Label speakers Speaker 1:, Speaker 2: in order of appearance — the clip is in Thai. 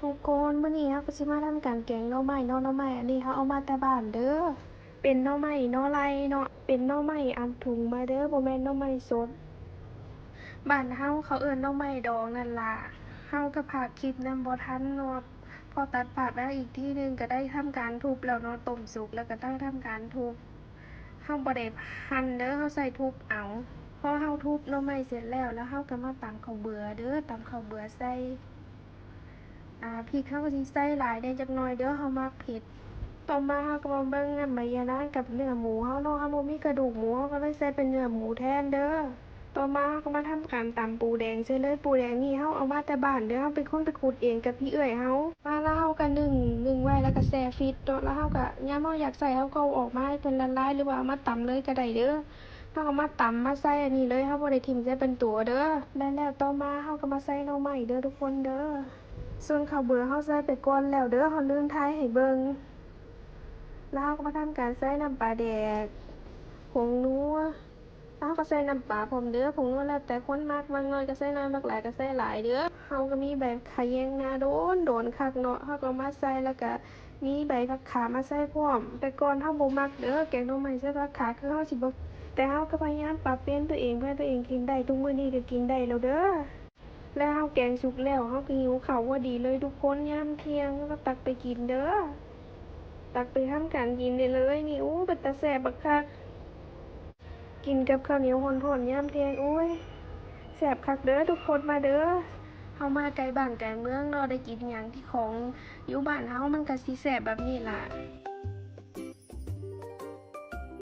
Speaker 1: ทุกคนมื้อนี้เราก็สิมาทำการแกงหน่อไม้เนาะหน่อไม้อันนี้เราเอามาแต่บ้านเด้อเป็นหน่อไม้หน่อไร่เนาะเป็นหน่อไม้อัดถุงมาเด้อบ่แม่นหน่อไม้สดบ้านเฮาเขาเอิ้นหน่อไม้ดองนั่นล่ะเฮาก็พากคิดนำบ่ทันเนาะพอตัดภาพมาอีกทีหนึ่งก็ได้ทำการทุบแล้วเนาะต้มสุกแล้วก็ต้องทำการทุบเฮาบ่ได้หั่นเด้อเฮาใส่ทุบเอาพอเฮาทุบหน่อไม้เสร็จแล้วเฮาก็มาตำข้าวเบื่อเด้อตำข้าวเบื่อใส่ พริกเขาก็สิใส่หลายแหน่จักหน่อยเด้อเรามักเผ็ดต่อมาเราก็มาเบิ่งอันใบยะนางกับเนื้อหมูเราเนาะเราบ่มีกระดูกหมูเราก็เลยใส่เป็นเนื้อหมูแทนเด้อต่อมาเราก็มาทำการตำปูแดงใส่เลยปูแดงนี่เราเอามาแต่บ้านเด้อเราเป็นคนไปขุดเองกับพี่เอื้อยเรามาแล้วเราก็นึ่งไว้แล้วก็แช่ฟรีซเนาะแล้วเราก็ยามเราอยากใส่เราก็เอาออกมาให้เพิ่นละลายหรือว่าเอามาตำเลยก็ได้เด้อเราก็มาตำมาใส่อันนี้เลยเราบ่ได้ทิ่มใส่เป็นตัวเด้อแล้วต่อมาเราก็มาใส่หน่อไม้เด้อทุกคนเด้อ ส่วนข้าวเบื่อเราใส่ไปก่อนแล้วเด้อเราลืมถ่ายให้เบิ่งแล้วเราก็มาทำการใส่น้ำปลาแดกผงนัวแล้วเราก็ใส่น้ำปลาพร้อมเด้อผงนัวแล้วแต่คนมักบางน้อยก็ใส่น้อยมักหลายก็ใส่หลายเด้อเราก็มีใบขะแยงนาโดนคักเนาะเราก็มาใส่แล้วก็มีใบผักขามาใส่พร้อมแต่ก่อนเราบ่มักเด้อแกงหน่อไม้ใส่ผักขาคือเราสิบ่แต่เราก็พยายามปรับเปลี่ยนตัวเองเพื่อให้ตัวเองกินได้ทุกมื้อนี้ก็กินได้แล้วเด้อ แล้วข้าวแกงสุกแล้วเราก็หิวข้าวพอดีเลยทุกคนยามเที่ยงก็ตักไปกินเด้อตักไปทำการกินได้เลยนี่อู้เป็นตาแซ่บบักคักกินกับข้าวเหนียวร้อนๆยามเที่ยงโอ้ยแซ่บคักเด้อทุกคนมาเด้อเฮามาไกลบ้านไกลเมืองเนาะได้กินหยังที่ของอยู่บ้านเฮามันก็สิแซ่บแบบนี้ล่ะ